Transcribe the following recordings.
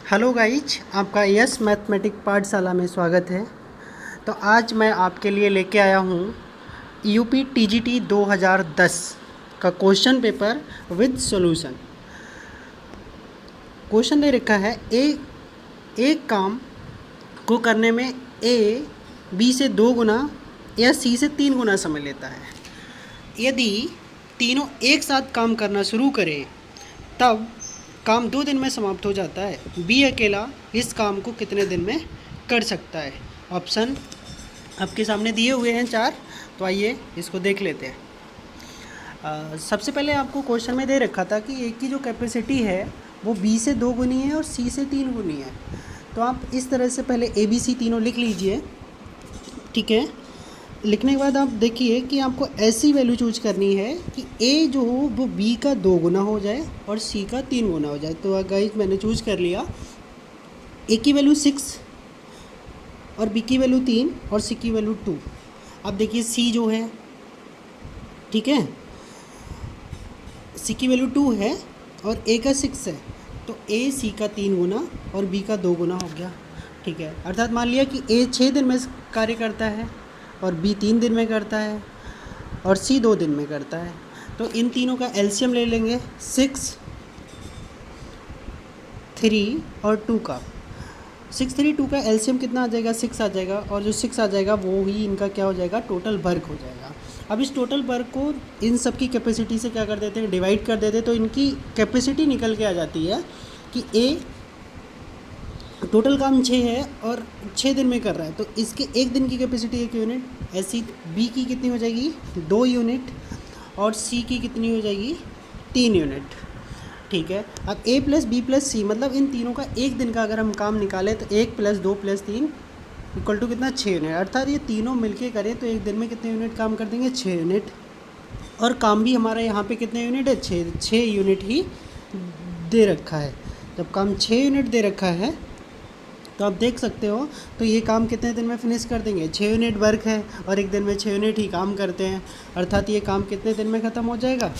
Hello guys, आपका yes mathematic पाठशाला में स्वागत है। तो आज मैं आपके लिए लेके आया हूँ यूपी टीजीटी 2010 का question paper with solution. Question दे रखा है एक काम को करने में ए बी से 2 गुना या सी से 3 गुना समय लेता है। यदि तीनों एक साथ काम करना शुरू करें तब काम 2 दिन में समाप्त हो जाता है। बी अकेला इस काम को कितने दिन में कर सकता है? ऑप्शन आपके सामने दिए हुए हैं 4, तो आइए इसको देख लेते हैं। सबसे पहले आपको क्वेश्चन में दे रखा था कि ए की जो कैपेसिटी है वो बी से 2 गुनी है और सी से 3 गुनी है। तो आप इस तरह से पहले ए बी सी तीनों लिख लीजिए, ठीक है। लिखने के बाद आप देखिए कि आपको ऐसी वैल्यू चूज करनी है कि ए जो हो वो बी का 2 गुना हो जाए और सी का 3 गुना हो जाए। तो गाइस मैंने चूज कर लिया। ए की वैल्यू 6 और बी की वैल्यू 3 और सी की वैल्यू 2। अब देखिए सी जो है, ठीक है, सी की वैल्यू 2 है और ए का 6 है, तो ए सी का 3 गुना और बी का 2 गुना हो गया, ठीक है। अर्थात मान लिया कि ए 6 दिन में कार्य करता है और बी 3 दिन में करता है और सी 2 दिन में करता है। तो इन तीनों का एलसीएम ले लेंगे, 6, 3 और 2 का। 6, 3, 2 का एलसीएम कितना आ जाएगा? 6 आ जाएगा, और जो 6 आ जाएगा वो ही इनका क्या हो जाएगा? टोटल वर्क हो जाएगा। अब इस टोटल वर्क को इन सब की कैपेसिटी से क्या कर देते हैं? डिवाइड कर देते हैं। तो इनकी कैपेसिटी निकल के आ जाती है कि ए टोटल काम 6 है और 6 दिन में कर रहा है, तो इसके एक दिन की कैपेसिटी 1 यूनिट। ऐसी बी की कितनी हो जाएगी? 2 यूनिट, और सी की कितनी हो जाएगी? 3 यूनिट, ठीक है। अब ए प्लस बी प्लस सी, मतलब इन तीनों का एक दिन का अगर हम काम निकालें तो 1 + 2 + 3 इक्वल टू कितना? 6 यूनिट। अर्थात ये तीनों मिलके करें तो एक दिन में कितने यूनिट काम कर देंगे? 6 यूनिट। और काम भी हमारा यहाँ पे कितने यूनिट है? 6 यूनिट ही दे रखा है। जब काम 6 यूनिट दे रखा है तो आप देख सकते हो, तो ये काम कितने दिन में फिनिश कर देंगे? 6 यूनिट वर्क है और एक दिन में 6 यूनिट ही काम करते हैं, अर्थात ये काम कितने दिन में ख़त्म हो जाएगा?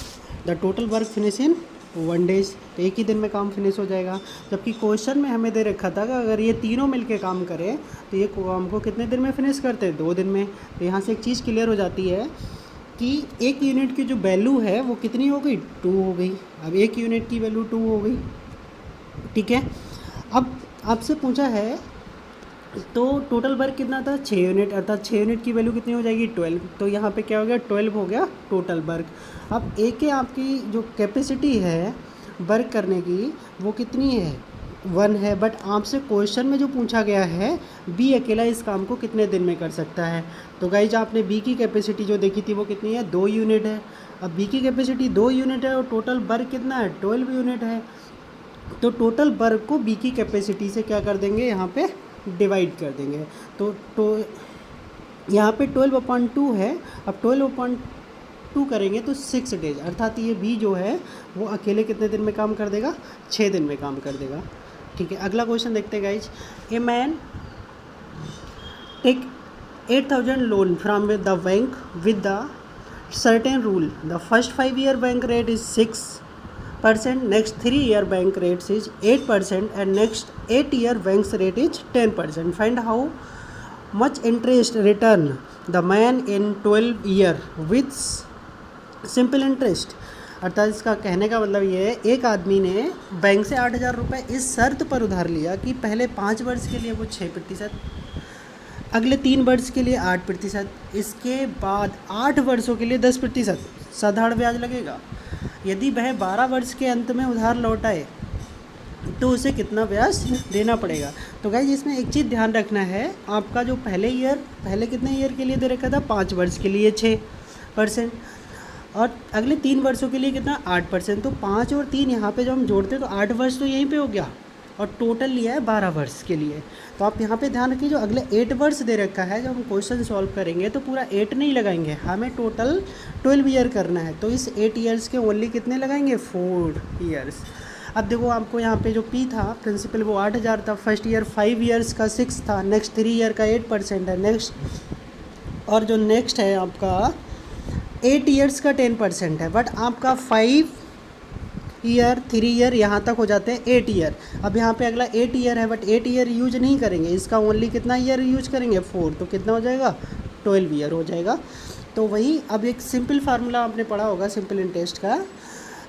The total work finish in 1 days. तो एक ही दिन में काम फिनिश हो जाएगा। जबकि क्वेश्चन में हमें दे रखा था कि अगर ये तीनों मिलके काम करें तो ये काम को कितने दिन में फिनिश करते हैं? 2 दिन में। तो यहाँ से एक चीज़ क्लियर हो जाती है कि एक यूनिट की जो वैल्यू है वो कितनी हो गई? 2 हो गई। अब एक यूनिट की वैल्यू 2 हो गई, ठीक है। अब आपसे पूछा है तो टोटल वर्क कितना था? 6 यूनिट, अर्थात 6 यूनिट की वैल्यू कितनी हो जाएगी? 12। तो यहाँ पे क्या हो गया? 12 हो गया टोटल वर्क। अब ए के आपकी जो कैपेसिटी है वर्क करने की वो कितनी है? 1 है। बट आपसे क्वेश्चन में जो पूछा गया है बी अकेला इस काम को कितने दिन में कर सकता है। तो गाइज आपने बी की कैपेसिटी जो देखी थी वो कितनी है? 2 यूनिट है। अब बी की कैपेसिटी 2 यूनिट है और टोटल वर्क कितना है? 12 यूनिट है। तो टोटल वर्क को बी की कैपेसिटी से क्या कर देंगे? यहाँ पे डिवाइड कर देंगे। तो यहाँ पे 12/2 है। अब 12/2 करेंगे तो 6 डेज, अर्थात ये बी जो है वो अकेले कितने दिन में काम कर देगा? 6 दिन में काम कर देगा, ठीक है। अगला क्वेश्चन देखते हैं guys. A man take 8,000 loan from the bank with the certain rule. The first 5 year bank rate is 6%, next 3 year bank rates is 8%, and next 8 year bank's rate is 10%. Find how much interest return the man in 12 year with simple interest। अर्थात इसका कहने का मतलब ये है, एक आदमी ने बैंक से 8,000 रुपये इस शर्त पर उधार लिया कि पहले 5 वर्ष के लिए वो 6%, अगले 3 वर्ष के लिए 8%, इसके बाद 8 वर्षों के लिए 10% साधारण ब्याज लगेगा। यदि वह 12 वर्ष के अंत में उधार लौटाए तो उसे कितना ब्याज देना पड़ेगा। तो गाइस इसमें एक चीज़ ध्यान रखना है, आपका जो पहले कितने ईयर के लिए दे रखा था? 5 वर्ष के लिए 6%, और अगले 3 वर्षों के लिए कितना? 8%। तो 5 और 3 यहाँ पे जो हम जोड़ते हैं तो 8 वर्ष तो यहीं पे हो गया, और टोटल लिया है 12 वर्ष के लिए। तो आप यहाँ पे ध्यान रखिए, जो अगले 8 वर्ष दे रखा है, जब हम क्वेश्चन सॉल्व करेंगे तो पूरा 8 नहीं लगाएंगे, हमें टोटल 12 ईयर करना है। तो इस 8 ईयर्स के ओनली कितने लगाएंगे? 4 ईयर्स। अब देखो आपको यहाँ पे जो पी था प्रिंसिपल वो 8,000 था। फर्स्ट ईयर 5 ईयर्स का 6 था, नेक्स्ट 3 ईयर का 8% है, नेक्स्ट और जो नेक्स्ट है आपका 8 ईयर्स का 10% है। बट आपका 5 ईयर, 3 ईयर, यहाँ तक हो जाते हैं 8 ईयर। अब यहाँ पे अगला 8 ईयर है, बट 8 ईयर यूज नहीं करेंगे, इसका ओनली कितना ईयर यूज करेंगे 4, तो कितना हो जाएगा 12 ईयर हो जाएगा। तो वही अब एक सिंपल फार्मूला आपने पढ़ा होगा सिंपल इंटरेस्ट का,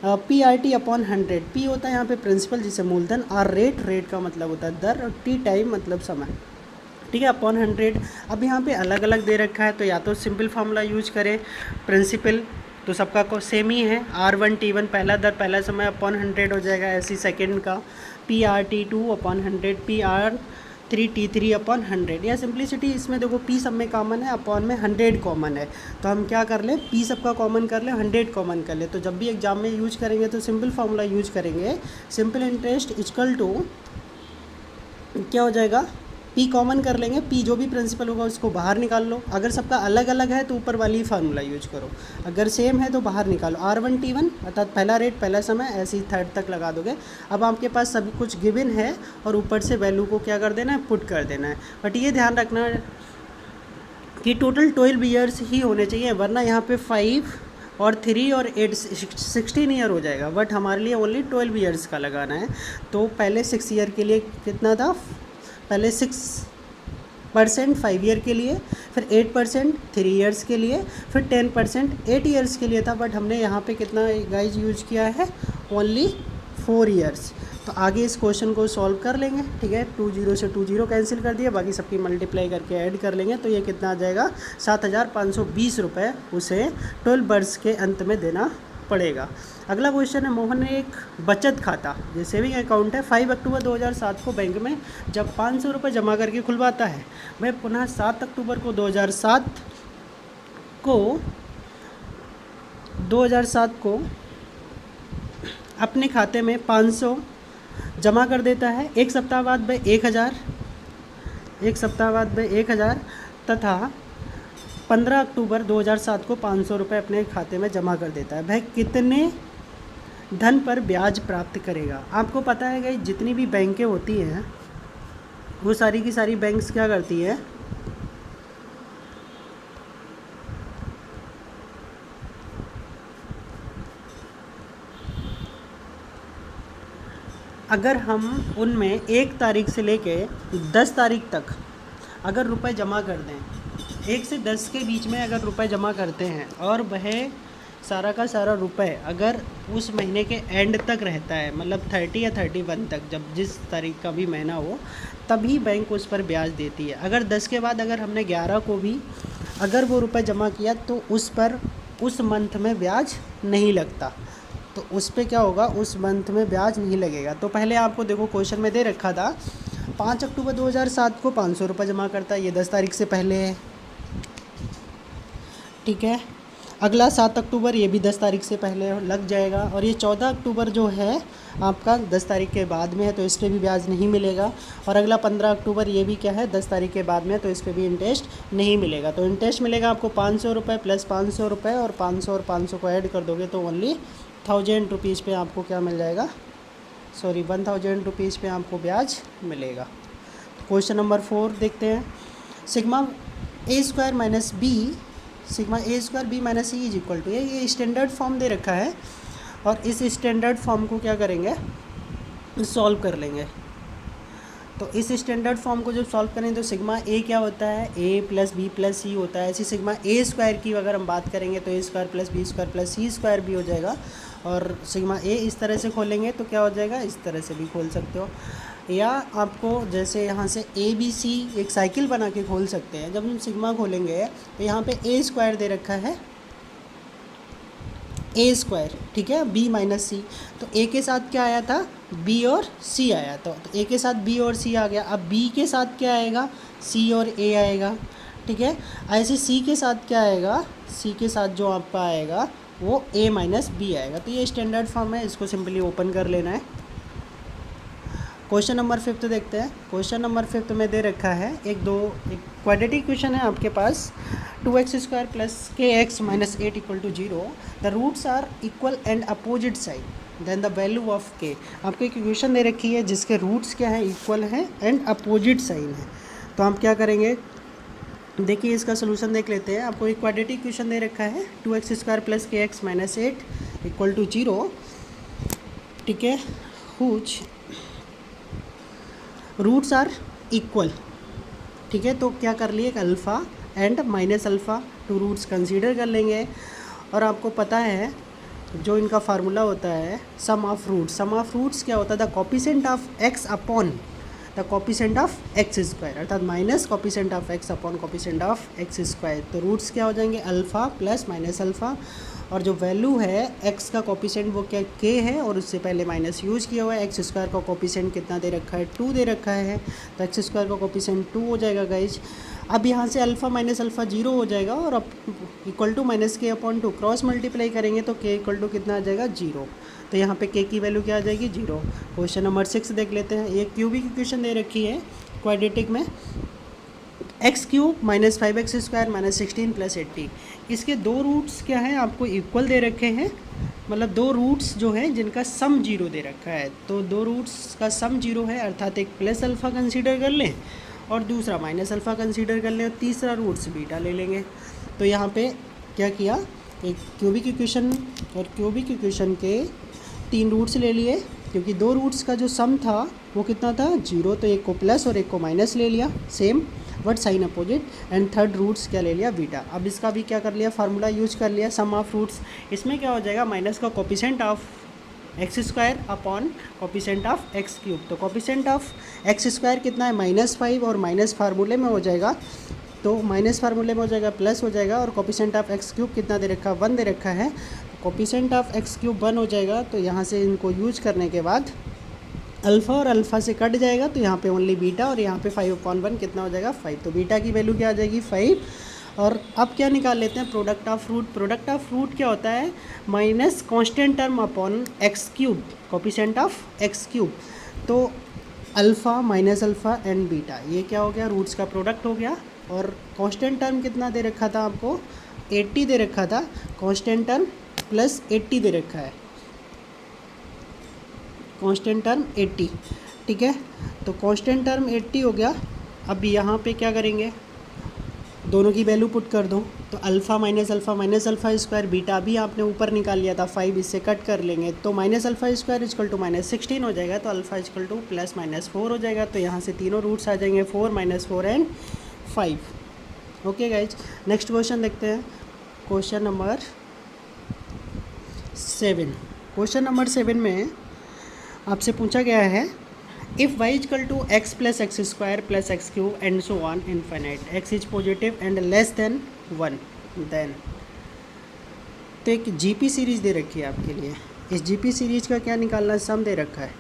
P R T upon 100। P होता है यहाँ पे प्रिंसिपल जिसे मूलधन, और रेट का मतलब होता है दर, और टी टाइम मतलब समय, ठीक है, अपॉन 100। अब यहाँ पे अलग अलग दे रखा है, तो या तो सिंपल फार्मूला यूज करें, प्रिंसिपल तो सबका को सेम ही है, R1T1 पहला दर पहला समय अपॉन 100 हो जाएगा, ऐसी सेकंड का PRT2 अपॉन 100, PR3T3 अपॉन 100। या सिंप्लिसिटी इसमें देखो P सब में कॉमन है, अपॉन में 100 कॉमन है, तो हम क्या कर लें, P सबका कॉमन कर लें, 100 कॉमन कर लें। तो जब भी एग्जाम में यूज करेंगे तो सिंपल फार्मूला यूज करेंगे, सिंपल इंटरेस्ट इक्वल टू क्या हो जाएगा, पी कॉमन कर लेंगे, पी जो भी प्रिंसिपल होगा उसको बाहर निकाल लो, अगर सबका अलग अलग है तो ऊपर वाली फार्मूला यूज करो, अगर सेम है तो बाहर निकालो। R1T1 अर्थात पहला रेट पहला समय, ऐसे ही थर्ड तक लगा दोगे। अब आपके पास सब कुछ गिवन है और ऊपर से वैल्यू को क्या कर देना है, पुट कर देना है। बट ये ध्यान रखना कि टोटल 12 ईयर्स ही होने चाहिए, वरना यहाँ पे 5 और 3 और 8 16 ईयर हो जाएगा, बट हमारे लिए ओनली 12 ईयर्स का लगाना है। तो पहले 6 ईयर के लिए कितना था, पहले 6% 5 ईयर के लिए, फिर 8% 3 ईयर्स के लिए, फिर 10% 8 ईयर्स के लिए था, बट हमने यहाँ पे कितना गाइज यूज किया है, ओनली 4 ईयर्स। तो आगे इस क्वेश्चन को सॉल्व कर लेंगे, ठीक है, 20 से 20 कैंसिल कर दिया, बाकी सबकी मल्टीप्लाई करके ऐड कर लेंगे, तो ये कितना आ जाएगा 7,520 रुपये उसे 12 वर्ष के अंत में देना पड़ेगा। अगला क्वेश्चन है, मोहन ने एक बचत खाता जो सेविंग अकाउंट है 5 अक्टूबर 2007 को बैंक में जब 500 रुपये जमा करके खुलवाता है, वह पुनः 7 अक्टूबर को 2007 को अपने खाते में 500 जमा कर देता है। एक सप्ताह बाद वह 1000 तथा 15 अक्टूबर 2007 को 500 रुपये अपने खाते में जमा कर देता है, वह कितने धन पर ब्याज प्राप्त करेगा। आपको पता है कि जितनी भी बैंकें होती हैं वो सारी की सारी बैंक्स क्या करती है, अगर हम उनमें 1 तारीख से लेके 10 तारीख तक अगर रुपए जमा कर दें, 1 से 10 के बीच में अगर रुपए जमा करते हैं, और वह सारा का सारा रुपए अगर उस महीने के एंड तक रहता है, मतलब 30 या 31 तक, जब जिस तारीख का भी महीना हो, तभी बैंक उस पर ब्याज देती है। अगर 10 के बाद अगर हमने 11 को भी अगर वो रुपए जमा किया तो उस पर उस मंथ में ब्याज नहीं लगता, तो उस पर क्या होगा, उस मंथ में ब्याज नहीं लगेगा। तो पहले आपको देखो क्वेश्चन में दे रखा था 5 अक्टूबर 2007 को 500 रुपये जमा करता है, ये 10 तारीख से पहले है, ठीक है। अगला 7 अक्टूबर, ये भी 10 तारीख से पहले लग जाएगा, और ये 14 अक्टूबर जो है आपका 10 तारीख के बाद में है, तो इस पर भी ब्याज नहीं मिलेगा। और अगला 15 अक्टूबर, ये भी क्या है 10 तारीख के बाद में, तो इस पर भी इंटरेस्ट नहीं मिलेगा। तो इंटरेस्ट मिलेगा आपको 500 रुपये प्लस 500 रुपये, और 500 को ऐड कर दोगे तो ओनली 1000 रुपीज़ पे आपको क्या मिल जाएगा, 1000 रुपीज़ पे आपको ब्याज मिलेगा। क्वेश्चन नंबर 4 देखते हैं, sigma a square minus b sigma a square b minus c is equal to, ये स्टैंडर्ड फॉर्म दे रखा है, और इस स्टैंडर्ड फॉर्म को क्या करेंगे, सॉल्व कर लेंगे। तो इस स्टैंडर्ड फॉर्म को जब सॉल्व करें तो सिग्मा ए क्या होता है, ए प्लस बी प्लस सी होता है। ऐसी सिग्मा ए स्क्वायर की अगर हम बात करेंगे तो A square plus B square plus C square भी हो जाएगा, और सिग्मा ए इस तरह से खोलेंगे तो क्या हो जाएगा, इस तरह से भी खोल सकते हो, या आपको जैसे यहाँ से ए बी सी एक साइकिल बना के खोल सकते हैं। जब हम सिग्मा खोलेंगे तो यहाँ पे ए स्क्वायर दे रखा है, ए स्क्वायर, ठीक है, बी माइनस सी, तो ए के साथ क्या आया था, बी और सी आया था, तो ए के साथ बी और सी आ गया। अब बी के साथ क्या आएगा, सी और ए आएगा, ठीक है। ऐसे सी के साथ क्या आएगा, सी के साथ जो आपका आएगा वो ए माइनस बी आएगा। तो ये स्टैंडर्ड फॉर्म है, इसको सिंपली ओपन कर लेना है। क्वेश्चन नंबर 5 देखते हैं। क्वेश्चन नंबर 5 में दे रखा है एक क्वाड्रेटिक क्वेश्चन है आपके पास, 2x square plus k x minus 8 equal to 0, the roots are equal and opposite side, then the value of k. आपको एक इक्वेशन दे रखी है जिसके रूट्स क्या है, इक्वल हैं एंड अपोजिट साइन है। तो हम क्या करेंगे, देखिए इसका सोल्यूशन देख लेते हैं। आपको एक क्वाड्रेटिक क्वेश्चन दे रखा है, 2x square plus k x minus 8 equal to 0, ठीक है, हुच रूट्स आर इक्वल। ठीक है, तो क्या कर लिए, एक alpha and minus alpha two roots consider कर लेंगे। और आपको पता है जो इनका फार्मूला होता है sum of roots, sum of roots क्या होता है, the coefficient of x upon the coefficient of x square, अर्थात minus coefficient of x upon coefficient of x square. तो रूट्स क्या हो जाएंगे, अल्फ़ा प्लस माइनस अल्फ़ा, और जो वैल्यू है एक्स का कॉपिसेंट वो क्या के है, और उससे पहले माइनस यूज किया हुआ है। एक्स स्क्वायर का कॉपिसेंट कितना दे रखा है, 2 दे रखा है, तो एक्स स्क्वायर का कॉपिसेंट 2 हो जाएगा गाइज। अब यहाँ से अल्फ़ा माइनस अल्फ़ा 0 हो जाएगा, और अब इक्वल टू माइनस के अपॉन 2 क्रॉस मल्टीप्लाई करेंगे तो के इक्वल टू कितना आ जाएगा, 0। तो यहाँ पे के की वैल्यू क्या आ जाएगी, 0। क्वेश्चन नंबर 6 देख लेते हैं। एक क्यूबिक इक्वेशन दे रखी है क्वाड्रेटिक में, x cube minus 5x square minus 16 plus 80। इसके दो रूट्स क्या हैं, आपको इक्वल दे रखे हैं, मतलब दो रूट्स जो हैं जिनका सम 0 दे रखा है। तो दो रूट्स का सम 0 है, अर्थात एक प्लस अल्फ़ा कंसीडर कर लें और दूसरा माइनस अल्फ़ा कंसीडर कर लें, और तीसरा रूट्स बीटा ले लेंगे। तो यहाँ पे क्या किया, एक क्यूबिक इक्वेशन, और क्यूबिक इक्वेशन के 3 रूट्स ले लिए, क्योंकि दो रूट्स का जो सम था वो कितना था, 0। तो एक को प्लस और एक को माइनस ले लिया, same but sign opposite, and third roots क्या ले लिया, बीटा। अब इसका भी क्या कर लिया, फार्मूला यूज कर लिया, सम ऑफ रूट्स। इसमें क्या हो जाएगा, माइनस का coefficient of x square upon coefficient of x cube. तो कॉपिसेंट ऑफ एक्स स्क्वायर कितना है, -5, और माइनस फार्मूले में हो जाएगा, तो माइनस फार्मूले में हो जाएगा प्लस हो जाएगा, और कॉपिसेंट ऑफ एक्स क्यूब कितना दे रखा है, 1 दे रखा है। कॉपिसेंट ऑफ एक्स क्यूब 1 हो जाएगा, तो यहाँ से इनको यूज करने के बाद अल्फ़ा और अल्फ़ा से कट जाएगा, तो यहाँ पे ओनली बीटा, और यहाँ पे 5/1 कितना हो जाएगा, 5। तो बीटा की वैल्यू क्या आ जाएगी, 5। और अब क्या निकाल लेते हैं, product of root. Product of root क्या होता है, minus constant term upon x cube, coefficient of x cube. तो alpha minus alpha and beta, ये क्या हो गया, रूट्स का प्रोडक्ट हो गया। और कांस्टेंट टर्म कितना दे रखा था आपको, 80 दे रखा था, कांस्टेंट टर्म प्लस 80 दे रखा है, कांस्टेंट टर्म 80। ठीक है, तो कांस्टेंट टर्म 80 हो गया। अब यहाँ पे क्या करेंगे, दोनों की वैल्यू पुट कर दो, तो alpha minus alpha square, beta भी आपने ऊपर निकाल लिया था 5, इससे कट कर लेंगे, तो minus alpha square equal to -16 हो जाएगा, तो अल्फ़ा इक्वल टू प्लस -4 हो जाएगा। तो यहाँ से तीनों रूट्स आ जाएंगे, 4 -4 and 5। Okay guys, next question देखते हैं, क्वेश्चन नंबर 7। क्वेश्चन नंबर 7 में आपसे पूछा गया है, if y equal to x plus x square plus x cube and so on infinite, x is positive and less than 1, then. तो एक GP series दे रखी है आपके लिए, इस जीपी सीरीज का क्या निकालना है, सम दे रखा है।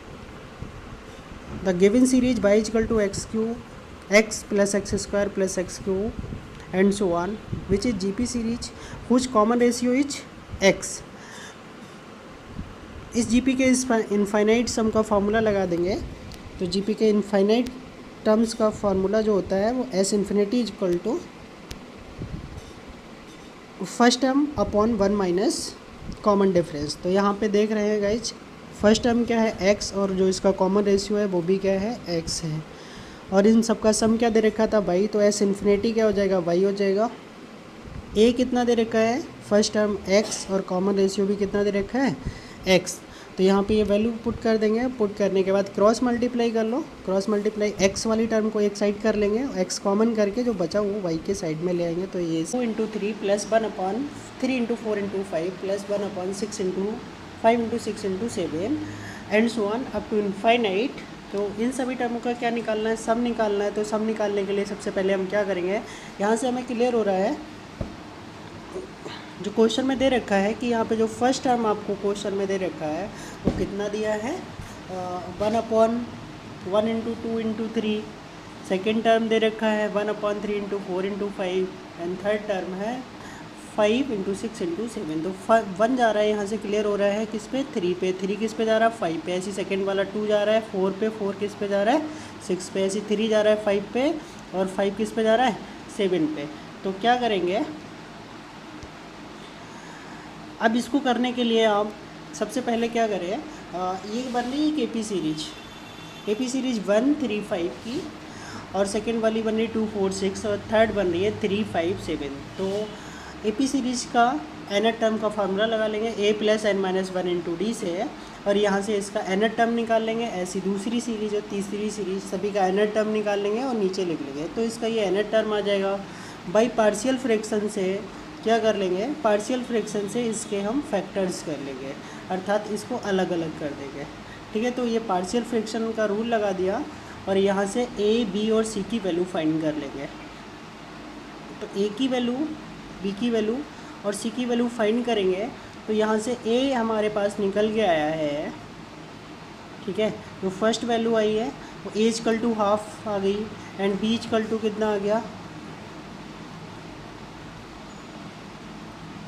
The given series y equal to x cube x plus x square plus x cube and so on, which is GP series whose common ratio is x। इस जीपी के इनफाइनाइट सम का फार्मूला लगा देंगे, तो GP के infinite terms का formula जो होता है वो s infinity equal to first term upon 1 minus common difference. तो यहाँ पे देख रहे हैं गाइज, फर्स्ट टर्म क्या है x, और जो इसका कॉमन रेशियो है वो भी क्या है, x है, और इन सब का सम क्या दे रखा था y, तो एस इन्फिनिटी क्या हो जाएगा, y हो जाएगा। a कितना दे रखा है, फर्स्ट टर्म x, और कॉमन रेशियो भी कितना दे रखा है, x। तो यहाँ पे ये वैल्यू पुट कर देंगे, पुट करने के बाद क्रॉस मल्टीप्लाई कर लो, क्रॉस मल्टीप्लाई x वाली टर्म को एक साइड कर लेंगे, x कॉमन करके जो बचा वो y के साइड में ले आएंगे। तो ये 2 × 3 प्लस 1/3 × 4 × 5 प्लस 1/6 × 5 × 6 × 7 and so on up to infinite. तो इन सभी टर्मों का क्या निकालना है, सम निकालना है। तो सम निकालने के लिए सबसे पहले हम क्या करेंगे, यहाँ से हमें क्लियर हो रहा है जो क्वेश्चन में दे रखा है कि यहाँ पे जो फर्स्ट टर्म आपको क्वेश्चन में दे रखा है वो कितना दिया है, 1/1 × 2 × 3। सेकेंड टर्म दे रखा है 1/3 × 4 × 5, एंड थर्ड टर्म है 5 × 6 × 7। तो 1 जा रहा है यहाँ से, क्लियर हो रहा है किस पे, 3 पे, 3 किस पे जा रहा है, 5 पे, ऐसी सेकेंड वाला 2 जा रहा है 4 पे, 4 किस पे जा रहा है, 6 पे, ऐसी 3 जा रहा है 5 पे, और 5 किस पे जा रहा है, 7 पे। तो क्या करेंगे, अब इसको करने के लिए आप सबसे पहले क्या करें, ये बन रही है केपी सीरीज, केपी सीरीज 1 3 5 की, और सेकंड वाली बन रही 2 4 6, और थर्ड बन रही है 3 5 7। तो एपी सीरीज का nth टर्म का फार्मूला लगा लेंगे, a + n - 1 × d से, और यहाँ से इसका nth टर्म निकाल लेंगे। ऐसी दूसरी सीरीज और तीसरी सीरीज सभी का nth टर्म निकाल लेंगे और नीचे लिख लेंगे, तो इसका ये nth टर्म आ जाएगा। बाई पार्शियल फ्रैक्शन से क्या कर लेंगे, पार्शियल फ्रैक्शन से इसके हम फैक्टर्स कर लेंगे, अर्थात इसको अलग अलग कर देंगे। ठीक है, तो ये पार्शियल फ्रैक्शन का रूल लगा दिया और यहाँ से a, b और c की वैल्यू फाइंड कर लेंगे। तो a की वैल्यू, b की वैल्यू और c की वैल्यू फाइंड करेंगे। तो यहाँ से a हमारे पास निकल के आया है। ठीक है, जो फर्स्ट वैल्यू आई है वो a इक्वल टू हाफ आ गई एंड b इक्वल टू कितना आ गया,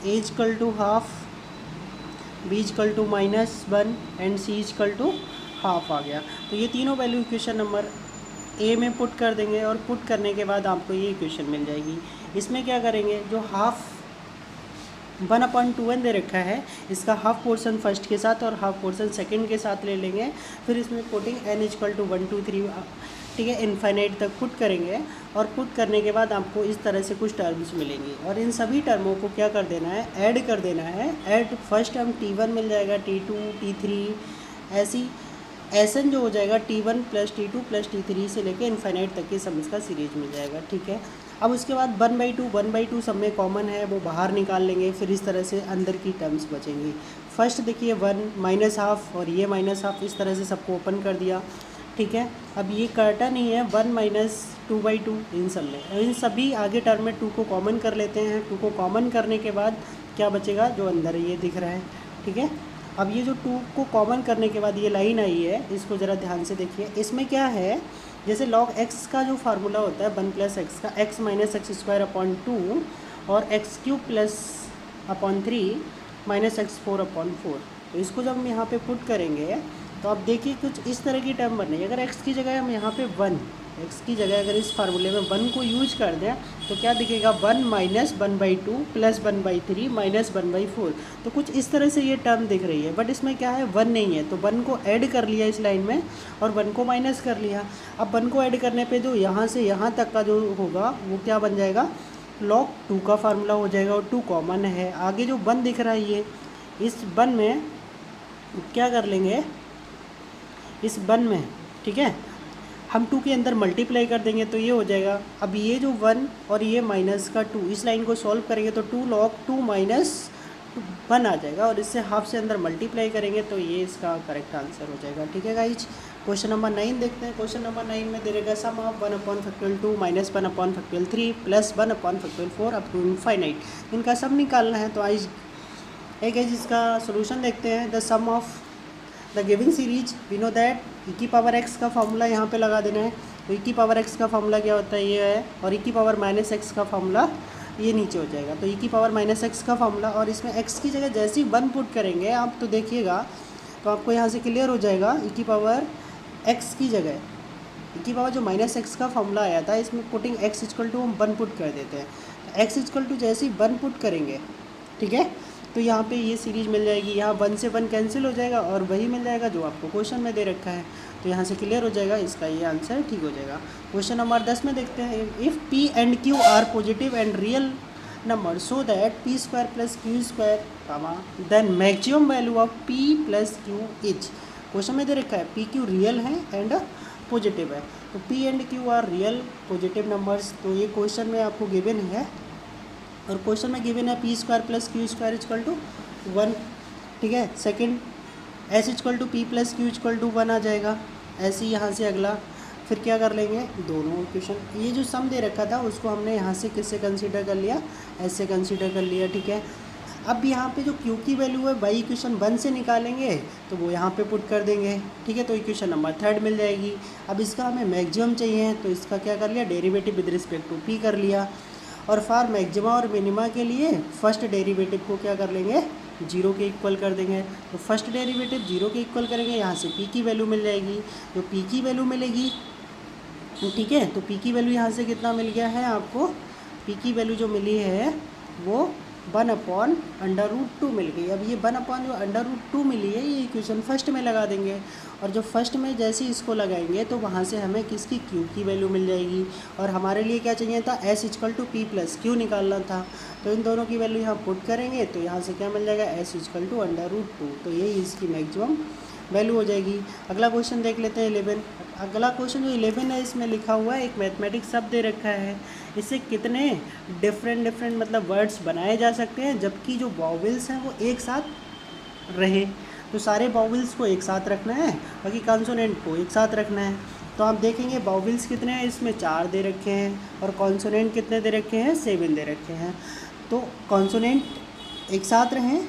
a equal to half, b equal to -1 and c equal to half आ गया। तो ये तीनों वैल्यू इक्वेशन नंबर ए में पुट कर देंगे और पुट करने के बाद आपको ये इक्वेशन मिल जाएगी। इसमें क्या करेंगे, जो हाफ 1/2n दे रखा है इसका हाफ पोर्शन फर्स्ट के साथ और हाफ पोर्शन सेकंड के साथ ले लेंगे। फिर इसमें पुटिंग n इक्वल टू 1 2 3 ठीक है इनफाइनाइट तक पुट करेंगे और पुट करने के बाद आपको इस तरह से कुछ टर्म्स मिलेंगी और इन सभी टर्मों को क्या कर देना है, ऐड कर देना है। ऐड फर्स्ट टर्म t1 मिल जाएगा, t2 t3 ऐसी Sn जो हो जाएगा t1 plus t2 plus t3 से लेके इनफाइनाइट तक की सब इसका सीरीज मिल जाएगा। ठीक है, अब उसके बाद 1/2 सब में कॉमन है वो बाहर निकाल लेंगे। फिर इस तरह से अंदर की टर्म्स बचेंगी। फर्स्ट देखिए 1 -हाफ और ये -हाफ, इस तरह से सबको ओपन कर दिया। ठीक है, अब ये काटा नहीं है 1 - 2/2 इन सब में, इन सभी आगे टर्म में 2 को कॉमन कर लेते हैं। 2 को कॉमन करने के बाद क्या बचेगा, जो अंदर ये दिख रहा है। ठीक है, अब ये जो 2 को कॉमन करने के बाद ये लाइन आई है, इसको ज़रा ध्यान से देखिए। इसमें क्या है, जैसे log x का जो फार्मूला होता है 1 + x का x - x² 2 और x³ + 3 - x4/4, तो इसको जब हम यहाँ पे पुट करेंगे तो आप देखिए कुछ इस तरह की टर्म बन रही है। अगर x की जगह हम यहाँ पे 1, x की जगह अगर इस फार्मूले में 1 को यूज कर दें तो क्या दिखेगा, 1 - 1/2 + 1/3 - 1/4, तो कुछ इस तरह से ये टर्म दिख रही है। बट इसमें क्या है, 1 नहीं है, तो 1 को ऐड कर लिया इस लाइन में और 1 को माइनस कर लिया। अब 1 को ऐड करने पे जो यहाँ से यहाँ तक का जो होगा वो क्या बन जाएगा, log 2 का फार्मूला हो जाएगा और 2 कॉमन है। आगे जो 1 दिख रहा है ये, इस 1 में क्या कर लेंगे, इस 1 में ठीक है हम 2 के अंदर मल्टीप्लाई कर देंगे तो ये हो जाएगा। अब ये जो 1 और ये -2 इस लाइन को सॉल्व करेंगे तो 2 log 2 - 1 आ जाएगा और इससे हाफ से अंदर मल्टीप्लाई करेंगे तो ये इसका करेक्ट आंसर हो जाएगा। ठीक है गाइज, क्वेश्चन नंबर 9 देखते हैं। क्वेश्चन नंबर 9 में दे रहेगा सम ऑफ 1/2 - 1/3 + 1/4 अप टू इनफाइनाइट। इनका सम निकालना है, तो आज एक है जिसका सोल्यूशन देखते हैं। The sum of the giving series we know that e⁻x का फार्मूला यहाँ पे लगा देना है। तो e⁻x का फार्मूला क्या होता है, ये है, और e⁻−x का फार्मूला ये नीचे हो जाएगा। तो e⁻−x का फार्मूला और इसमें x की जगह जैसे ही 1 पुट करेंगे आप, तो देखिएगा तो आपको यहाँ से क्लियर हो जाएगा। e⁻x की जगह जो -x का फार्मूला आया था, इसमें पुटिंग x = हम 1 पुट कर देते हैं। तो x = जैसे ही 1 पुट करेंगे, ठीक है, तो यहाँ पे ये सीरीज मिल जाएगी। यहाँ 1 से 1 कैंसिल हो जाएगा और वही मिल जाएगा जो आपको क्वेश्चन में दे रखा है। तो यहाँ से क्लियर हो जाएगा, इसका ये आंसर ठीक हो जाएगा। क्वेश्चन नंबर 10 में देखते हैं। If p and q are positive and real number so that p² + q², then maximum value of p + q is. Question में दे रखा है p q रियल है एंड पॉजिटिव है, तो p and q are real positive numbers. तो ये question में आपको गिवन है और क्वेश्चन में गिवन है p² + q² = 1। ठीक है, सेकंड s = p + q = 1 आ जाएगा। ऐसे ही यहाँ से अगला फिर क्या कर लेंगे, दोनों इक्वेशन, ये जो सम दे रखा था उसको हमने यहाँ से किससे कंसीडर कर लिया, s से कंसीडर कर लिया। ठीक है, अब यहाँ पे जो q की वैल्यू है वही इक्वेशन 1 से निकालेंगे तो वो यहाँ पे पुट कर देंगे। ठीक है, तो इक्वेशन नंबर 3 मिल जाएगी। अब इसका हमें मैक्सिमम चाहिए तो इसका क्या कर लिया, derivative with respect to p कर लिया। और फॉर मैक्सिमा और मिनिमा के लिए फर्स्ट डेरिवेटिव को क्या कर लेंगे, 0 के इक्वल कर देंगे। तो फर्स्ट डेरिवेटिव 0 के इक्वल करेंगे, यहाँ से p की वैल्यू मिल जाएगी। जो p की वैल्यू मिलेगी, ठीक है, तो p की वैल्यू यहाँ से कितना मिल गया है आपको, p की वैल्यू जो मिली है वो 1/√2 मिल गई। अब ये 1/√2 मिली है, ये इक्वेशन फर्स्ट में लगा देंगे और जो फर्स्ट में जैसे इसको लगाएंगे तो वहाँ से हमें किसकी, q की वैल्यू मिल जाएगी। और हमारे लिए क्या चाहिए था, s = p + q निकालना था। तो इन दोनों की वैल्यू यहाँ पुट करेंगे तो यहाँ से क्या मिल जाएगा, s = √2। तो यही इसकी मैक्सिमम वैल्यू हो जाएगी। अगला क्वेश्चन देख लेते हैं 11। अगला क्वेश्चन जो 11 है इसमें लिखा हुआ है एक मैथमेटिक्स शब्द दे रखा है, इससे कितने डिफरेंट मतलब वर्ड्स बनाए जा सकते हैं जबकि जो वॉवेल्स हैं वो एक साथ रहे। तो सारे वॉवेल्स को एक साथ रखना है, बाकी कॉन्सोनेंट को एक साथ रखना है। तो आप देखेंगे वॉवेल्स कितने हैं, इसमें 4 दे रखे हैं और कॉन्सोनेंट कितने दे रखे हैं, 7 दे रखे हैं। तो कॉन्सोनेंट एक साथ रहें,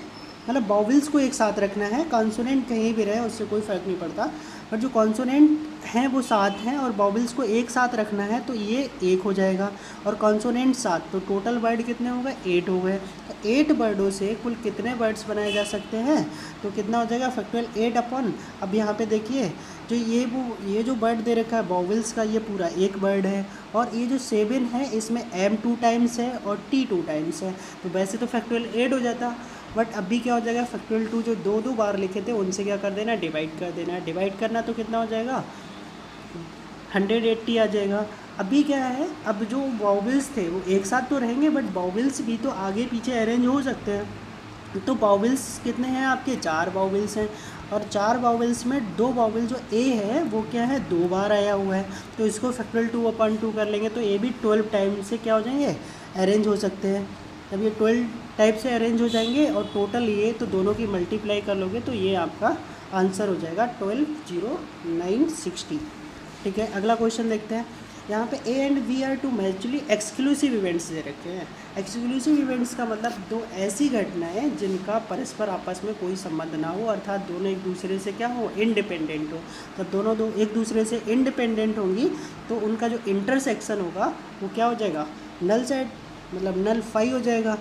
मतलब वॉवेल्स को एक साथ रखना है, कॉन्सोनेंट कहीं भी रहे उससे कोई फ़र्क नहीं पड़ता, पर जो कॉन्सोनेंट हैं वो 7 हैं और वॉवेल्स को एक साथ रखना है तो ये 1 हो जाएगा और कॉन्सोनेंट 7, तो टोटल वर्ड कितने हो गए, 8 हो गए। तो 8 वर्डों से कुल कितने वर्ड्स बनाए जा सकते हैं, तो कितना हो जाएगा फैक्टोरियल 8 अपॉन, अब यहाँ पे देखिए जो ये जो वर्ड दे रखा है वॉवेल्स का, ये पूरा एक वर्ड है और ये जो 7 है इसमें m 2 टाइम्स है और t 2 टाइम्स है, तो वैसे तो फैक्टोरियल 8 हो जाता, बट अभी क्या हो जाएगा फैक्टोरियल 2 जो दो बार लिखे थे उनसे क्या कर देना, डिवाइड कर देना। डिवाइड करना तो कितना हो जाएगा, 180 आ जाएगा। अभी क्या है, अब जो वॉवेल्स थे वो एक साथ तो रहेंगे बट वॉवेल्स भी तो आगे पीछे अरेंज हो सकते हैं। तो वॉवेल्स कितने हैं आपके, 4 वॉवेल्स हैं और 4 वॉवेल्स में 2 वॉवेल जो ए है वो क्या है, 2 बार आया हुआ है, तो इसको फैक्टोरियल 2 अपॉन 2 कर लेंगे तो ये भी 12 टाइम से क्या हो जाएंगे, अरेंज हो सकते हैं। जब ये 12 टाइप से अरेंज हो जाएंगे और टोटल ये तो दोनों की मल्टीप्लाई कर लोगे तो ये आपका आंसर हो जाएगा 12, 0, 9, 60। ठीक है, अगला क्वेश्चन देखते हैं। यहाँ पे A and B are two mutually exclusive events दे रखे हैं। एक्सक्लूसिव इवेंट्स का मतलब 2 ऐसी घटनाएं जिनका परस्पर आपस में कोई संबंध ना हो, अर्थात दोनों एक दूसरे से क्या हो, इंडिपेंडेंट हो। तो दोनों एक दूसरे से इंडिपेंडेंट होंगी तो उनका जो इंटरसेक्शन होगा वो क्या हो जाएगा, नल सेट, मतलब नल फाई हो जाएगा।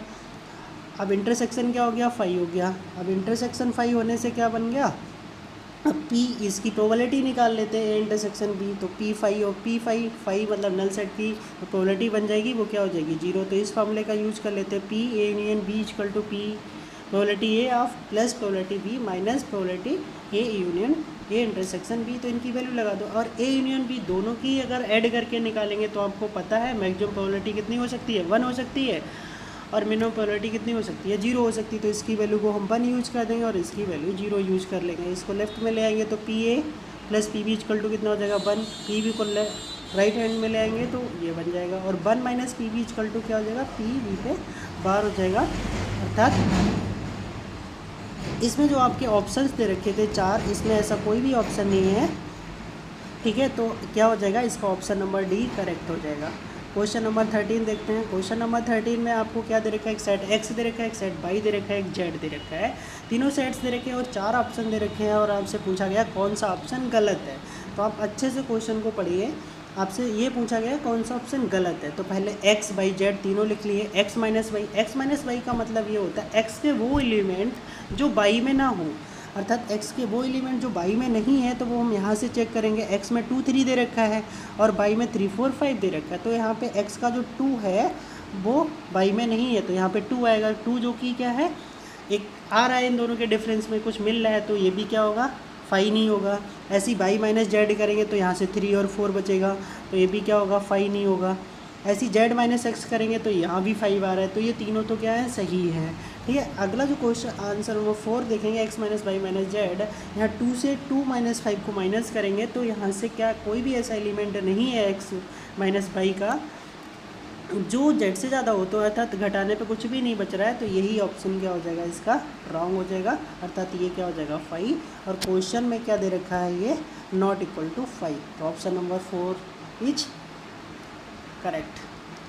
अब इंटरसेक्शन क्या हो गया, फाई हो गया। अब इंटरसेक्शन फाई होने से क्या बन गया, अब P इसकी प्रोबेबिलिटी निकाल लेते हैं, इंटरसेक्शन B, तो P फाई और P फाई मतलब नल सेट की प्रोबेबिलिटी बन जाएगी, वो क्या हो जाएगी, 0। तो इस फॉर्मूले का यूज कर लेते हैं, P A union B equal to P probability A of plus probability B minus probability A union A intersection B, तो इनकी वैल्यू लगा दो और A यूनियन B दोनों की अगर ऐड करके निकालेंगे तो आपको पता है मैक्सिमम प्रोबेबिलिटी कितनी हो सकती है, 1 हो सकती है और मिनिमम प्रोबेबिलिटी कितनी हो सकती है, 0 हो सकती है। तो इसकी वैल्यू को हम 1 यूज कर देंगे और इसकी वैल्यू 0 यूज कर लेंगे। इसको लेफ्ट में ले आएंगे तो P A plus P B equal to कितना हो जाएगा, 1। पी बी को राइट हैंड में ले आएंगे तो ये बन जाएगा और 1 minus P B equal to क्या हो जाएगा, पी बी पे बार हो जाएगा। अर्थात इसमें जो आपके ऑप्शंस दे रखे थे 4, इसमें ऐसा कोई भी ऑप्शन नहीं है। ठीक है, तो क्या हो जाएगा, इसका ऑप्शन नंबर डी करेक्ट हो जाएगा। क्वेश्चन नंबर 13 देखते हैं। क्वेश्चन नंबर 13 में आपको क्या दे रखा है, एक सेट एक्स दे रखा है, एक सेट वाई दे रखा है, एक जेड दे रखा है। तीनों सेट्स दे रखे हैं और 4 ऑप्शन दे रखे हैं और आपसे पूछा गया कौन सा ऑप्शन गलत है। तो आप अच्छे से क्वेश्चन को पढ़िए, आपसे ये पूछा गया कौन सा ऑप्शन गलत है। तो पहले एक्स वाई जेड तीनों लिख लिए। एक्स माइनस वाई का मतलब ये होता है एक्स के वो एलिमेंट जो वाई में ना हो, अर्थात x के वो एलिमेंट जो बाई में नहीं है तो वो हम यहाँ से चेक करेंगे। x में 2 3 दे रखा है और बाई में 3 4 5 दे रखा है, तो यहाँ पे x का जो 2 है वो बाई में नहीं है तो यहाँ पे 2 आएगा। 2 जो कि क्या है, एक आ रहा है इन दोनों के डिफरेंस में कुछ मिल रहा है तो ये भी क्या होगा, 5 नहीं होगा। ऐसी बाई माइनस जेड करेंगे तो यहाँ से 3 और 4 बचेगा तो ये भी क्या होगा, 5 नहीं होगा। ऐसी जेड माइनस एक्स करेंगे तो यहाँ भी 5 आ रहा है, तो ये तीनों तो क्या है, सही है। ठीक है, अगला जो क्वेश्चन आंसर नंबर 4 देखेंगे, x minus y minus z, यहाँ 2 से 2 माइनस 5 को माइनस करेंगे तो यहाँ से क्या कोई भी ऐसा एलिमेंट नहीं है एक्स माइनस वाई का जो जेड से ज़्यादा हो, तो अर्थात घटाने पे कुछ भी नहीं बच रहा है, तो यही ऑप्शन क्या हो जाएगा, इसका रॉन्ग हो जाएगा। अर्थात ये क्या हो जाएगा, 5, और क्वेश्चन में क्या दे रखा है, ये नॉट इक्वल टू 5, तो option number 4 is correct.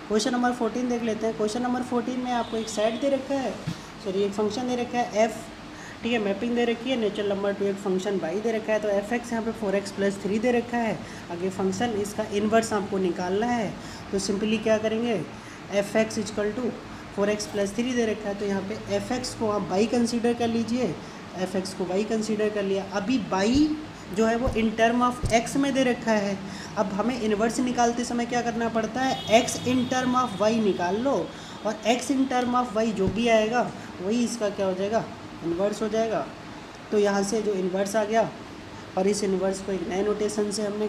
Question number 14 देख लेते हैं। क्वेश्चन नंबर 14 में आपको एक सेट दे रखा है, सॉरी एक फंक्शन दे रखा है एफ, ठीक है, मैपिंग दे रखी है नेचुरल नंबर टू एक फंक्शन वाई दे रखा है, तो एफ एक्स यहाँ पे 4x प्लस 3 दे रखा है। आगे फंक्शन इसका इन्वर्स आपको निकालना है, तो सिंपली क्या करेंगे, f x equal to 4x plus 3 दे रखा है, तो यहाँ पे एफ एक्स को आप बाई कंसीडर कर लीजिए, एफ एक्स को बाई कंसीडर कर लिया। अभी बाई जो है वो इन टर्म ऑफ एक्स में दे रखा है, अब हमें इन्वर्स निकालते समय क्या करना पड़ता है, x in term of y निकाल लो और x in term of y जो भी आएगा वही इसका क्या हो जाएगा, इन्वर्स हो जाएगा। तो यहाँ से जो इन्वर्स आ गया और इस इन्वर्स को एक नए नोटेशन से हमने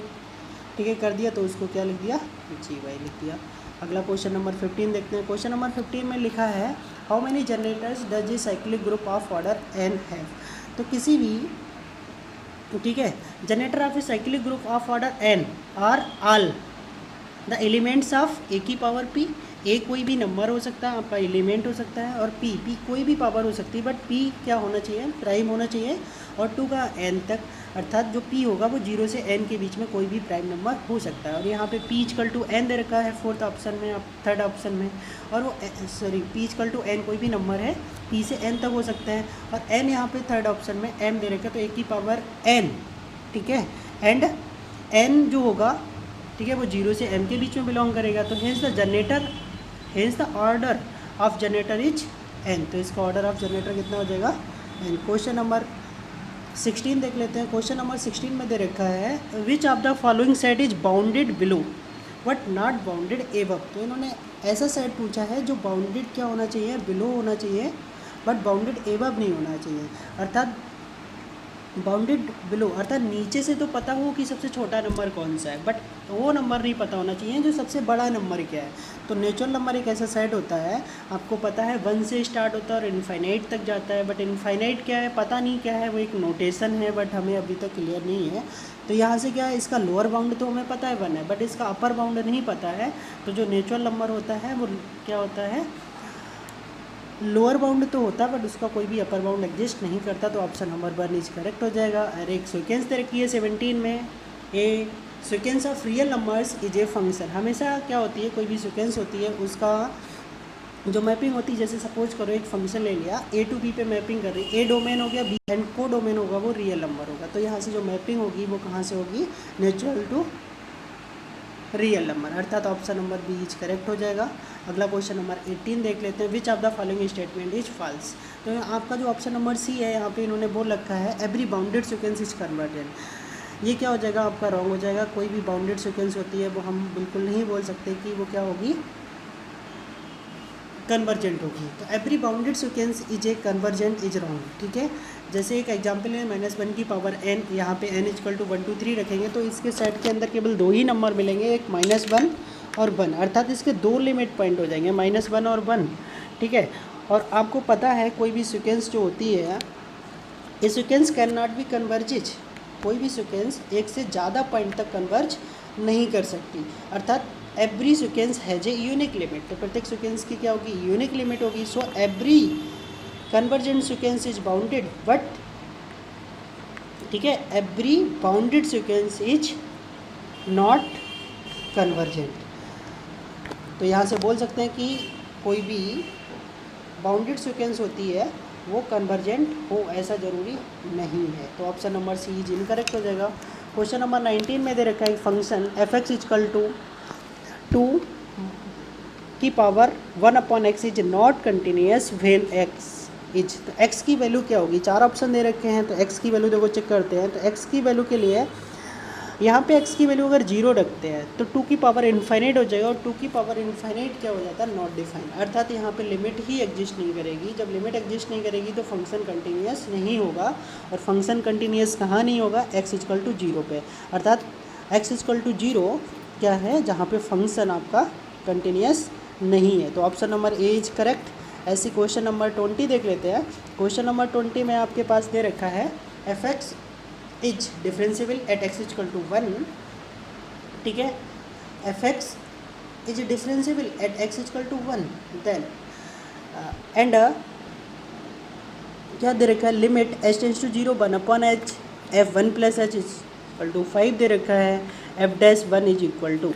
ठीक है कर दिया, तो उसको क्या लिख दिया, जी वाई लिख दिया। अगला क्वेश्चन नंबर 15 देखते हैं। क्वेश्चन नंबर 15 में लिखा है how many generators does a cyclic group of order n have. तो किसी भी ठीक है। Generator of a cyclic group of order n are all the elements of a की पावर पी। ए कोई भी नंबर हो सकता है, आपका एलिमेंट हो सकता है, और पी कोई भी पावर हो सकती है, बट पी क्या होना चाहिए, प्राइम होना चाहिए, और 2 का एन तक, अर्थात जो पी होगा वो 0 से एन के बीच में कोई भी प्राइम नंबर हो सकता है। और यहाँ पे पी इक्वल टू एन दे रखा है फोर्थ ऑप्शन में, थर्ड ऑप्शन में, और वो पी इक्वल टू एन कोई भी नंबर है, पी से एन तक हो सकता है, और एन यहाँ पे थर्ड ऑप्शन में एम दे रखा है, तो ए की पावर एन, ठीक है। एंड एन जो होगा, ठीक है, वो 0 से m के बीच में बिलोंग करेगा। तो hence the order of generator is n। तो इसका ऑर्डर ऑफ जनरेटर कितना हो जाएगा, n। क्वेश्चन नंबर 16 देख लेते हैं। क्वेश्चन नंबर 16 में दे रखा है विच of the following set is bounded below but not bounded above. तो इन्होंने ऐसा सेट पूछा है जो बाउंडेड क्या होना चाहिए, बिलो होना चाहिए, बट बाउंडेड एबव नहीं होना चाहिए। अर्थात बाउंडेड बिलो अर्थात नीचे से तो पता हो कि सबसे छोटा नंबर कौन सा है, बट वो नंबर नहीं पता होना चाहिए जो सबसे बड़ा नंबर क्या है। तो नेचुरल नंबर एक ऐसा सेट होता है, आपको पता है 1 से स्टार्ट होता है और इनफाइनाइट तक जाता है, बट इनफाइनाइट क्या है पता नहीं क्या है, वो एक नोटेशन है, बट हमें अभी तक क्लियर नहीं है। तो यहाँ से क्या है, इसका लोअर बाउंड तो हमें पता है 1 है, बट इसका अपर बाउंड नहीं पता है। तो जो नेचुरल नंबर होता है वो क्या होता है, लोअर बाउंड तो होता है, बट उसका कोई भी अपर बाउंड एग्जिस्ट नहीं करता। तो ऑप्शन नंबर 1 इज करेक्ट हो जाएगा। और एक सीक्वेंस दे रखी है 17 में, a sequence of real numbers is a function. हमेशा क्या होती है, कोई भी सीक्वेंस होती है उसका जो मैपिंग होती है, जैसे सपोज करो एक फंक्शन ले लिया, ए टू बी पे मैपिंग कर रही है, ए डोमेन हो गया, बी एंड को डोमेन होगा वो रियल नंबर होगा। तो यहाँ से जो मैपिंग होगी वो कहाँ से होगी, नेचुरल टू रियल नंबर, अर्थात option number B is correct हो जाएगा। अगला क्वेश्चन नंबर 18 देख लेते हैं। Which of the following statement is false. तो आपका जो ऑप्शन नंबर सी है, यहाँ पे इन्होंने बोल रखा है every bounded sequence is convergent. ये क्या हो जाएगा, आपका रॉन्ग हो जाएगा। कोई भी बाउंडेड सीक्वेंस होती है वो हम बिल्कुल नहीं बोल सकते कि वो क्या होगी, कन्वर्जेंट होगी। तो every bounded sequence is a convergent is wrong, ठीक है। जैसे एक एग्जांपल है -1 की पावर n, यहाँ पे n इक्वल टू 1 2 3 रखेंगे तो इसके सेट के अंदर केवल 2 ही नंबर मिलेंगे, एक -1 और 1, अर्थात इसके 2 लिमिट पॉइंट हो जाएंगे, -1 और 1, ठीक है। और आपको पता है कोई भी सीक्वेंस जो होती है, ये sequence can not be converges. कोई भी सीक्वेंस एक से ज़्यादा पॉइंट तक कन्वर्ज नहीं कर सकती, अर्थात every sequence has a unique limit. तो प्रत्येक सीक्वेंस की क्या होगी, यूनिक लिमिट होगी। So every convergent sequence is bounded, but ठीक है, every bounded sequence is not convergent. तो यहाँ से बोल सकते हैं कि कोई भी बाउंडेड सीक्वेंस होती है वो कन्वर्जेंट हो, ऐसा ज़रूरी नहीं है। तो option number C is incorrect हो जाएगा। क्वेश्चन नंबर 19 में दे रखा है function f x equal to 2 की power 1/x is not continuous when x is. तो x की वैल्यू क्या होगी, 4 ऑप्शन दे रखे हैं। तो x की वैल्यू देखो चेक करते हैं। तो x की वैल्यू के लिए यहाँ पे x की वैल्यू अगर 0 रखते हैं तो 2 की पावर इन्फाइनाइट हो जाएगा, और 2 की पावर इन्फाइनाइट क्या हो जाता है, नॉट डिफाइंड, अर्थात यहाँ पे लिमिट ही एग्जिस्ट नहीं करेगी। जब लिमिट एग्जिस्ट नहीं करेगी तो फंक्शन कंटिन्यूस नहीं होगा, और फंक्शन कंटिन्यूस कहाँ नहीं होगा, x इक्वल टू 0 पे, अर्थात x इक्वल टू 0 क्या है, जहाँ पे फंक्शन आपका कंटिन्यूस नहीं है। तो option number A is correct. ऐसी क्वेश्चन नंबर 20 देख लेते हैं। क्वेश्चन नंबर 20 में आपके पास दे रखा है f x is differentiable at x equal to 1, ठीक है। F x is differentiable at x equal to 1, then and क्या दे रखा है, limit h tends to 0 1/h f1 plus h equal to 5 दे रखा है, f'1 इज इक्वल टू,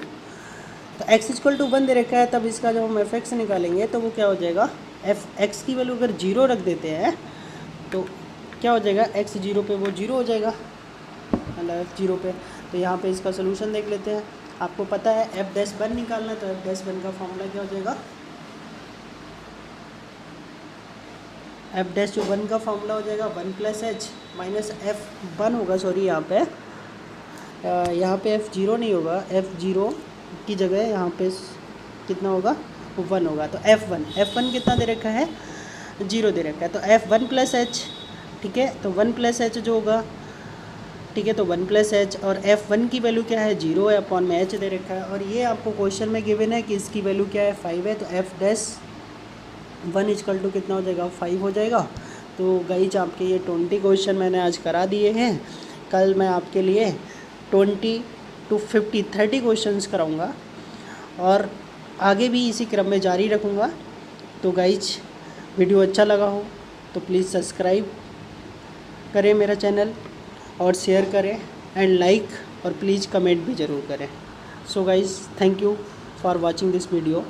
तो x इक्वल टू 1 दे रखा है। तब इसका जब हम f(x) निकालेंगे तो वो क्या हो जाएगा, f(x) की वैल्यू अगर 0 रख देते हैं तो क्या हो जाएगा, x 0 पे वो 0 हो जाएगा, मतलब f 0 पे। तो यहाँ पे इसका सोल्यूशन देख लेते हैं। आपको पता है f'1 निकालना है, तो f'1 का फॉर्मूला क्या हो जाएगा, f'1 का फॉर्मूला हो जाएगा 1 प्लस h माइनस f1 होगा, सॉरी यहाँ पे f0 नहीं होगा, f0 की जगह यहाँ पे कितना होगा, 1 होगा। तो f1 कितना दे रखा है, 0 दे रखा है। तो f1 प्लस h, ठीक है, तो 1 प्लस h जो होगा, ठीक है, तो 1 प्लस h, और f1 की वैल्यू क्या है, 0 है, अपॉन में h दे रखा है। और ये आपको क्वेश्चन में गिवन है कि इसकी वैल्यू क्या है, 5 है। तो f'1 इक्वल टू कितना हो जाएगा, 5 हो जाएगा। तो गाइज आपके ये 20 क्वेश्चन मैंने आज करा दिए हैं। कल मैं आपके लिए 20 to 50 30 क्वेश्चंस कराऊंगा और आगे भी इसी क्रम में जारी रखूंगा। तो गाइज वीडियो अच्छा लगा हो तो प्लीज़ सब्सक्राइब करें मेरा चैनल और शेयर करें एंड लाइक और प्लीज़ कमेंट भी ज़रूर करें। So guys thank you for watching this video.